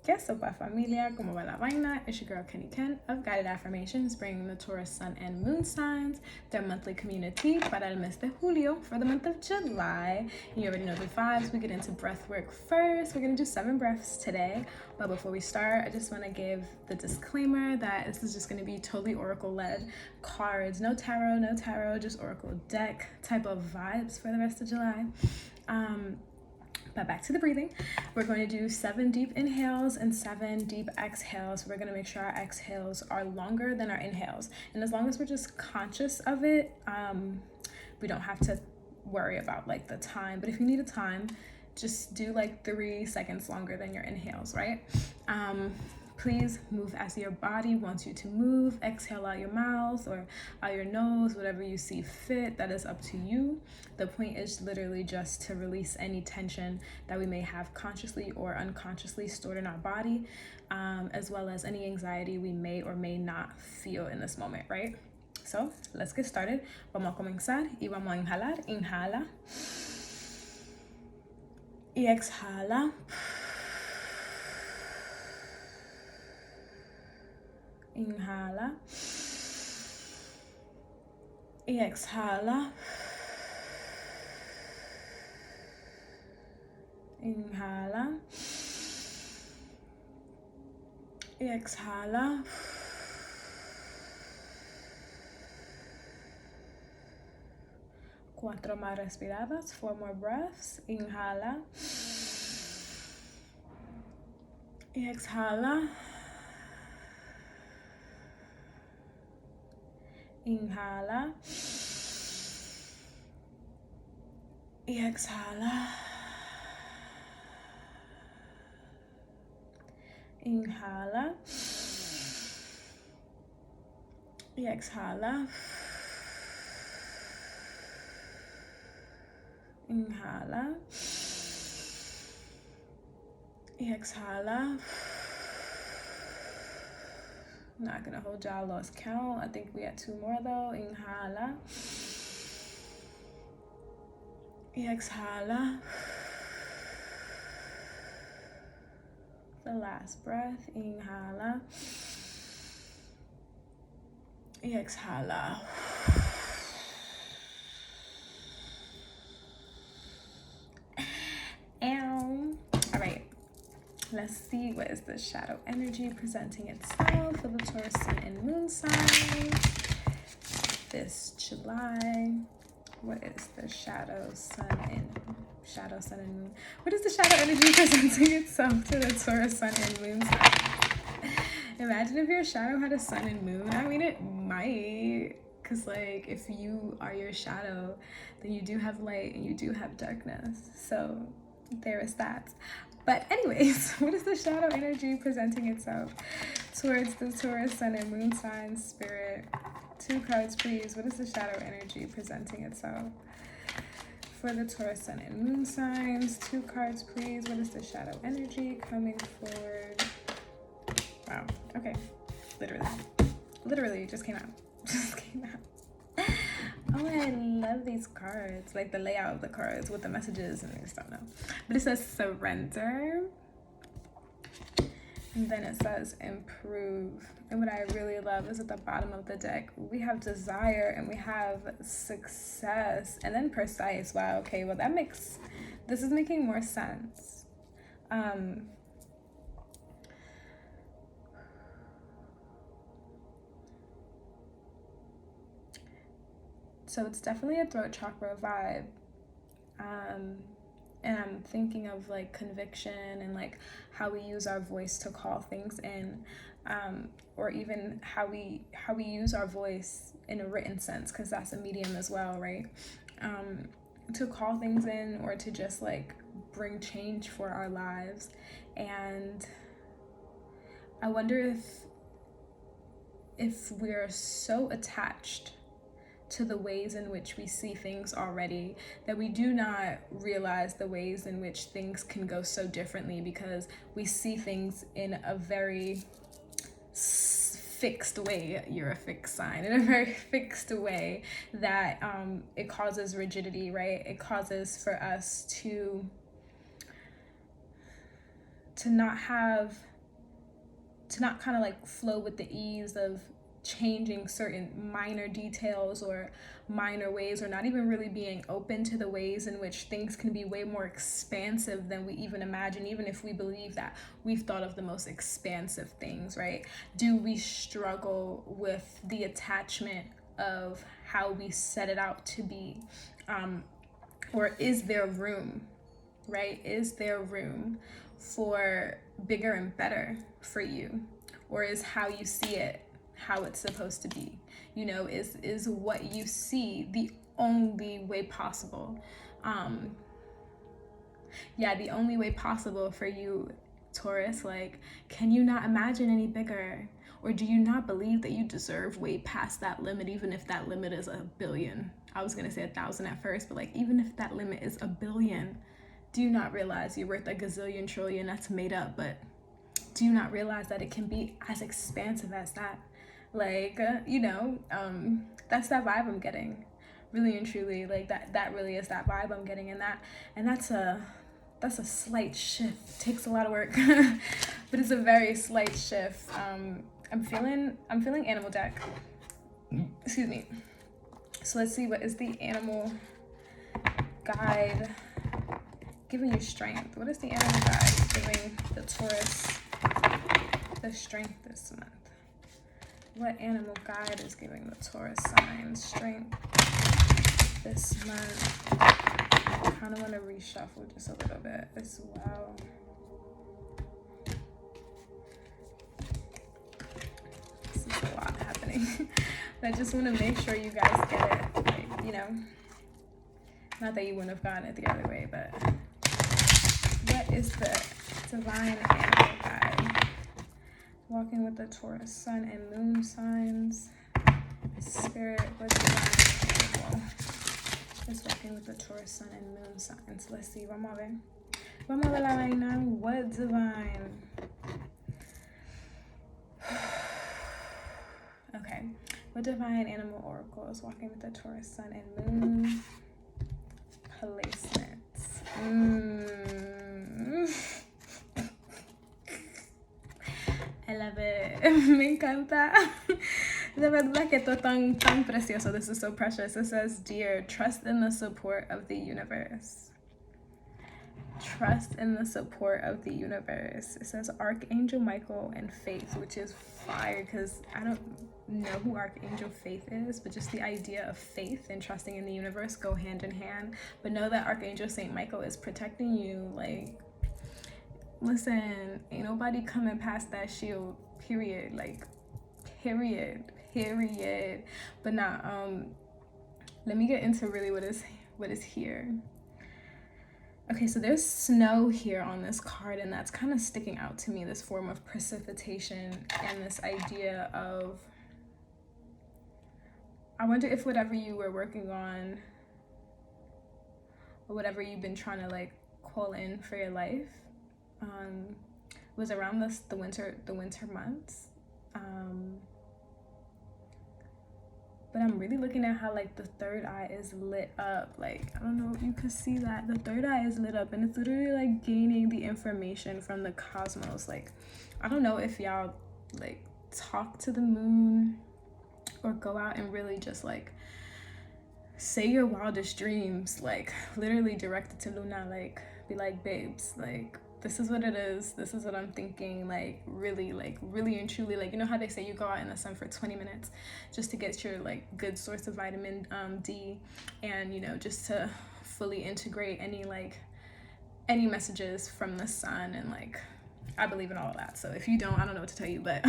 ¿Qué sopa familia? ¿Cómo va la vaina? It's your girl Kenny Ken of Guided Affirmations, bringing the Taurus Sun and Moon signs, their monthly community para el mes de julio for the month of July. And you already know the vibes. We get into breath work first. We're going to do 7 breaths today. But before we start, I just want to give the disclaimer that this is just going to be totally oracle-led cards. No tarot, just oracle deck type of vibes for the rest of July. But back to the breathing. We're going to do 7 deep inhales and 7 deep exhales. We're going to make sure our exhales are longer than our inhales. And as long as we're just conscious of it, we don't have to worry about like the time. But if you need a time, just do like 3 seconds longer than your inhales, right? Please move as your body wants you to move. Exhale out your mouth or out your nose, whatever you see fit. That is up to you. The point is literally just to release any tension that we may have consciously or unconsciously stored in our body, as well as any anxiety we may or may not feel in this moment, right? So let's get started. Vamos a comenzar y vamos a inhalar. Inhala y exhala. Inhala y exhala. Inhala y exhala. Cuatro más respiradas. 4 more breaths. Inhala y exhala. Inhala y exhala. Inhala y exhala. Inhala y exhala. Not gonna hold y'all, lost count. I think we had 2 more though. Inhala y exhala. The last breath. Inhala y exhala. All right. Let's see, what is the shadow energy presenting itself for the Taurus Sun and Moon sign this July? What is the shadow Sun and Moon? What is the shadow energy presenting itself to the Taurus Sun and Moon sign? Imagine if your shadow had a sun and moon. I mean, it might, because like if you are your shadow, then you do have light and you do have darkness. So there is that. But anyways, what is the shadow energy presenting itself towards the Taurus Sun and Moon sign, Spirit? 2 cards, please. What is the shadow energy presenting itself for the Taurus Sun and Moon signs? 2 cards, please. What is the shadow energy coming forward? Wow. Okay. Literally just came out. Oh, I love these cards, like the layout of the cards with the messages, and I just don't know. But it says surrender, and then it says improve. And what I really love is at the bottom of the deck, we have desire and we have success, and then precise. Wow, okay, well this is making more sense. So it's definitely a throat chakra vibe. And I'm thinking of like conviction and like how we use our voice to call things in, or even how we use our voice in a written sense, because that's a medium as well, right? To call things in or to just like bring change for our lives. And I wonder if we're so attached to the ways in which we see things already that we do not realize the ways in which things can go so differently, because we see things in a very fixed way. You're a fixed sign, in a very fixed way that it causes rigidity, right? It causes for us to not kind of like flow with the ease of changing certain minor details or minor ways, or not even really being open to the ways in which things can be way more expansive than we even imagine, even if we believe that we've thought of the most expansive things, right? Do we struggle with the attachment of how we set it out to be? Or is there room, right? Is there room for bigger and better for you? Or is how you see it how it's supposed to be? You know, is what you see the only way possible? The only way possible for you, Taurus. Like, can you not imagine any bigger? Or do you not believe that you deserve way past that limit, even if that limit is 1 billion? I was gonna say 1,000 at first, but like, even if that limit is 1 billion, do you not realize you're worth a gazillion trillion? That's made up, but do you not realize that it can be as expansive as that? Like, that's that vibe I'm getting, really and truly. Like, that really is that vibe I'm getting, and that's a slight shift. It takes a lot of work, but it's a very slight shift. I'm feeling animal deck. Excuse me. So let's see, what is the animal guide giving you strength? What is the animal guide giving the Taurus the strength this month? What animal guide is giving the Taurus sign strength this month? I kind of want to reshuffle just a little bit as well. This is a lot happening. But I just want to make sure you guys get it. Like, you know, not that you wouldn't have gotten it the other way, but what is the divine animal guide? Walking with the Taurus sun and moon signs. Spirit, what divine animal is walking with the Taurus sun and moon signs? Let's see, vamos a ver. Vamos a ver la vaina. What divine? Okay. What divine animal oracle is walking with the Taurus sun and moon placements? I love it. Me encanta. De verdad que esto tan precioso. This is so precious. It says, dear, trust in the support of the universe. Trust in the support of the universe. It says Archangel Michael and Faith, which is fire, because I don't know who Archangel Faith is, but just the idea of faith and trusting in the universe go hand in hand. But know that Archangel Saint Michael is protecting you. Like, listen, ain't nobody coming past that shield, period. Like, period. But now, let me get into really what is here. Okay, so there's snow here on this card, and that's kind of sticking out to me, this form of precipitation and this idea of, I wonder if whatever you were working on or whatever you've been trying to like call in for your life was around the winter months. But I'm really looking at how like the third eye is lit up. Like, I don't know if you could see that. The third eye is lit up, and it's literally like gaining the information from the cosmos. Like, I don't know if y'all like talk to the moon or go out and really just like say your wildest dreams, like literally direct it to Luna, like be like, babes, like this is what it is, this is what I'm thinking, like really and truly, like, you know how they say you go out in the sun for 20 minutes just to get your like good source of vitamin D, and you know, just to fully integrate any messages from the sun. And like, I believe in all of that, so if you don't, I don't know what to tell you, but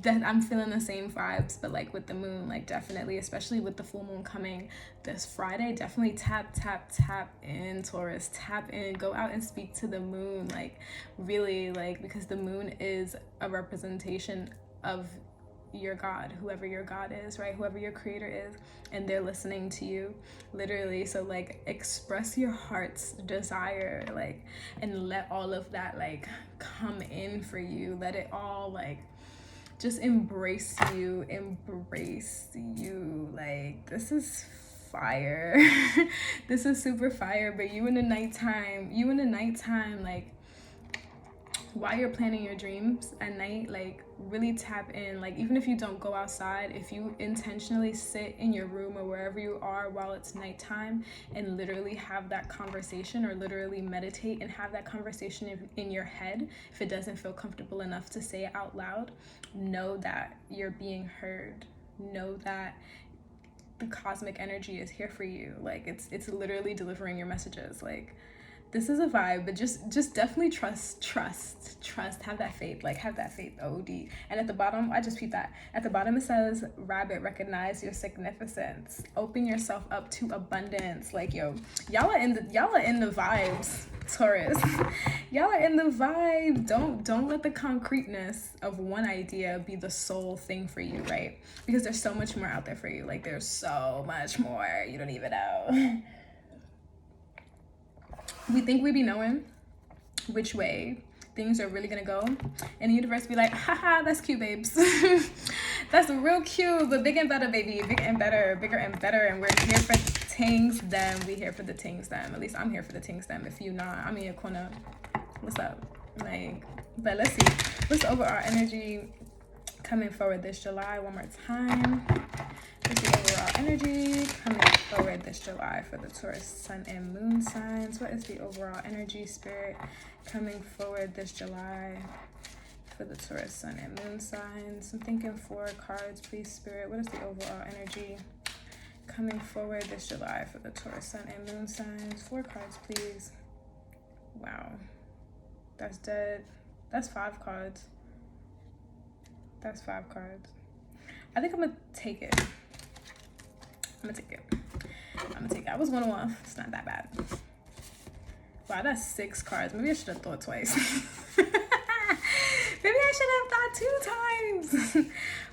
that I'm feeling the same vibes. But like with the moon, like definitely, especially with the full moon coming this Friday, definitely tap in, Taurus, tap in, go out and speak to the moon, like really, like, because the moon is a representation of your God, whoever your God is, right? Whoever your creator is, and they're listening to you, literally. So like, express your heart's desire, like, and let all of that like come in for you. Let it all like just embrace you. Like, this is fire. This is super fire. But you in the nighttime, like while you're planning your dreams at night, like really tap in. Like even if you don't go outside, if you intentionally sit in your room or wherever you are while it's nighttime and literally have that conversation, or literally meditate and have that conversation in your head, if it doesn't feel comfortable enough to say it out loud, know that you're being heard. Know that the cosmic energy is here for you. Like it's literally delivering your messages. Like this is a vibe, but just definitely trust, have that faith, like have that faith, OD. And at the bottom, I just peeped that. At the bottom it says, rabbit, recognize your significance. Open yourself up to abundance. Like, yo, y'all are in the vibes, Taurus. Y'all are in the vibe. Don't let the concreteness of one idea be the sole thing for you, right? Because there's so much more out there for you. Like there's so much more. You don't even know. We think we be knowing which way things are really gonna go, and the universe be like, haha, that's cute, babes. That's real cute, but bigger and better, baby. Bigger and better, and we're here for the things them. We here for the things them. At least I'm here for the things them. If you not, I'm in your corner. What's up? Like, but let's see. What's overall energy coming forward this July? One more time. What's the overall energy coming forward this July for the Taurus sun and moon signs? What is the overall energy, spirit, coming forward this July for the Taurus sun and moon signs? I'm thinking 4 cards, please, spirit. What is the overall energy coming forward this July for the Taurus sun and moon signs? 4 cards, please. Wow. That's dead. That's 5 cards. That's 5 cards. I think I'm gonna take it. I'm gonna take it. I was 1 off. It's not that bad. Wow, that's 6 cards. Maybe I should have thought twice. Maybe I should have thought 2 times.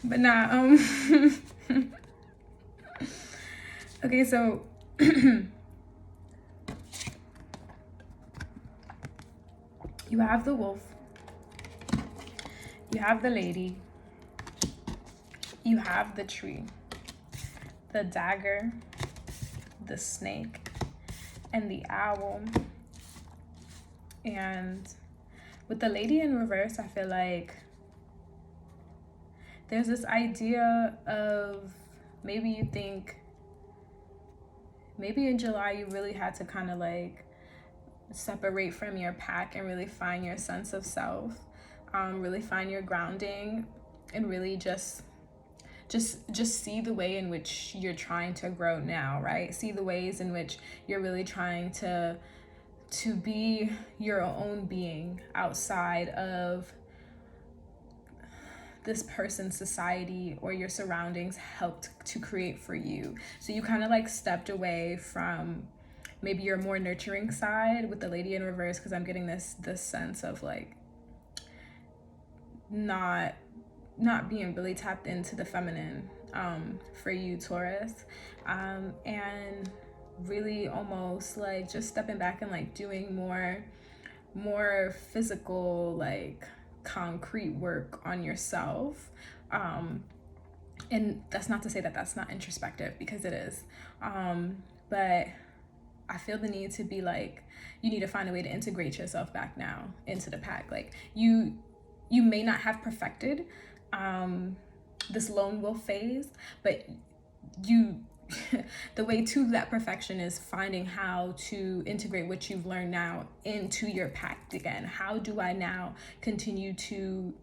But nah, okay, so you have the wolf, you have the lady, you have the tree, the dagger, the snake, and the owl. And with the lady in reverse, I feel like there's this idea of maybe you think, maybe in July you really had to kind of like separate from your pack and really find your sense of self, really find your grounding, and really just see the way in which you're trying to grow now, right? See the ways in which you're really trying to be your own being outside of this person's society or your surroundings helped to create for you. So you kind of like stepped away from maybe your more nurturing side with the lady in reverse, because I'm getting this sense of like not being really tapped into the feminine for you, Taurus, and really almost like just stepping back and like doing more physical, like concrete work on yourself. And that's not to say that that's not introspective, because it is, but I feel the need to be like, you need to find a way to integrate yourself back now into the pack. Like you may not have perfected this lone wolf phase, but the way to that perfection is finding how to integrate what you've learned now into your pack again. How do I now continue to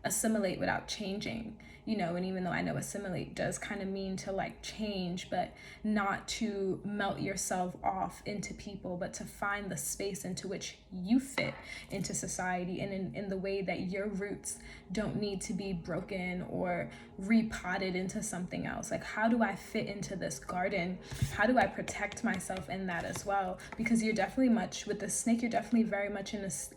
assimilate without changing? You know, and even though I know assimilate does kind of mean to like change, but not to melt yourself off into people, but to find the space into which you fit into society, and in the way that your roots don't need to be broken or repotted into something else. Like, how do I fit into this garden? How do I protect myself in that as well? Because you're definitely much with the snake, you're definitely very much in this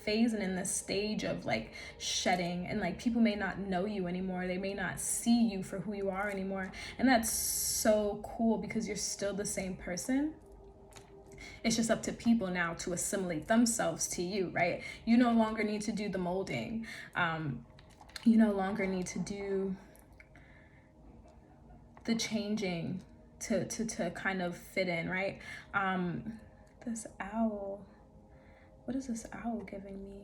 phase and in this stage of like shedding, and like people may not know you anymore, they may not see you for who you are anymore, and that's so cool because you're still the same person. It's just up to people now to assimilate themselves to you, right? You no longer need to do the molding. You no longer need to do the changing to kind of fit in, right? This owl, What is this owl giving me?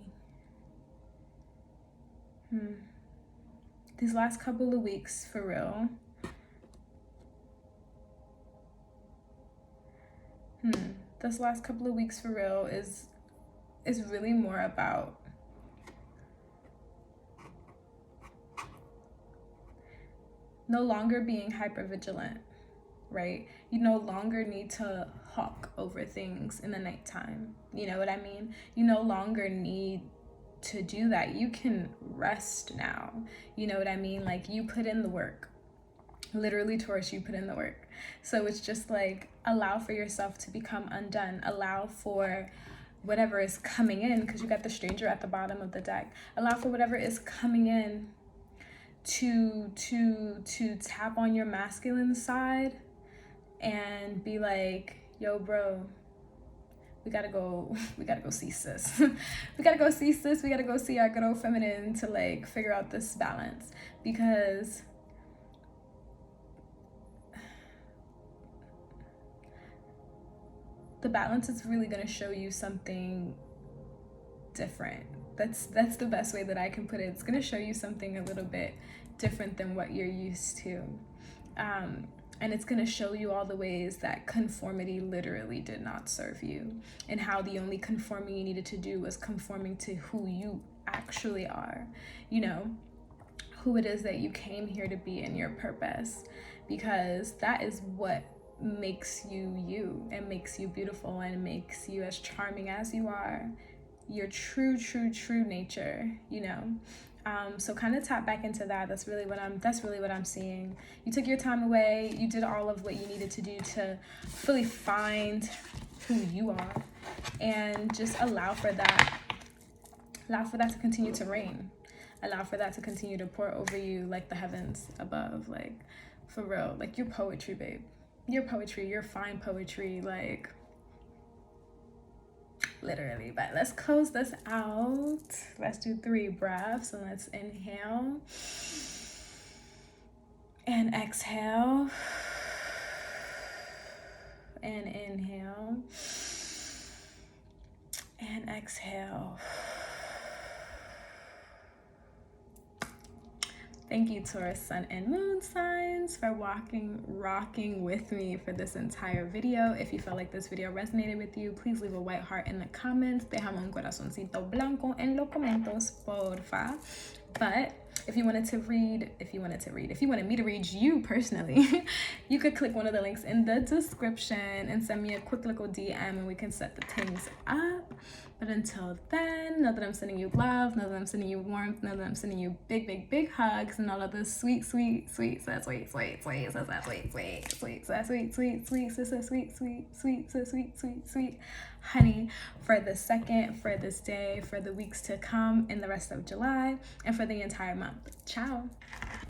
These last couple of weeks, for real. This last couple of weeks, for real, is really more about no longer being hypervigilant, right? You no longer need to hawk over things in the nighttime. You know what I mean? You no longer need to do that. You can rest now. You know what I mean? Like, you put in the work. Literally, Taurus, you put in the work. So it's just like, allow for yourself to become undone. Allow for whatever is coming in, because you got the stranger at the bottom of the deck. Allow for whatever is coming in to tap on your masculine side and be like, yo, bro, we gotta go see sis. We gotta go see sis. We gotta go see our good old feminine to like figure out this balance, because the balance is really gonna show you something different. That's the best way that I can put it. It's gonna show you something a little bit different than what you're used to. And it's gonna show you all the ways that conformity literally did not serve you, and how the only conforming you needed to do was conforming to who you actually are, you know, who it is that you came here to be, in your purpose, because that is what makes you you, and makes you beautiful, and makes you as charming as you are, your true nature, you know. So kind of tap back into that. That's really what I'm seeing. You took your time away. You did all of what you needed to do to fully find who you are, and just allow for that to continue to reign. Allow for that to continue to pour over you like the heavens above. Like, for real, like, your poetry, babe. Your poetry, your fine poetry, like, literally. But let's close this out. Let's do 3 breaths, and let's inhale and exhale and inhale and exhale. Thank you, Taurus, Sun, and Moon signs, for rocking with me for this entire video. If you felt like this video resonated with you, please leave a white heart in the comments. Déjame un corazoncito blanco en los comentarios, porfa. But if you wanted me to read you personally, you could click one of the links in the description and send me a quick little DM, and we can set the things up. But until then, know that I'm sending you love, know that I'm sending you warmth, know that I'm sending you big hugs, and all of this sweet honey for the second, for this day, for the weeks to come, in the rest of July, and for the entire month. Ciao.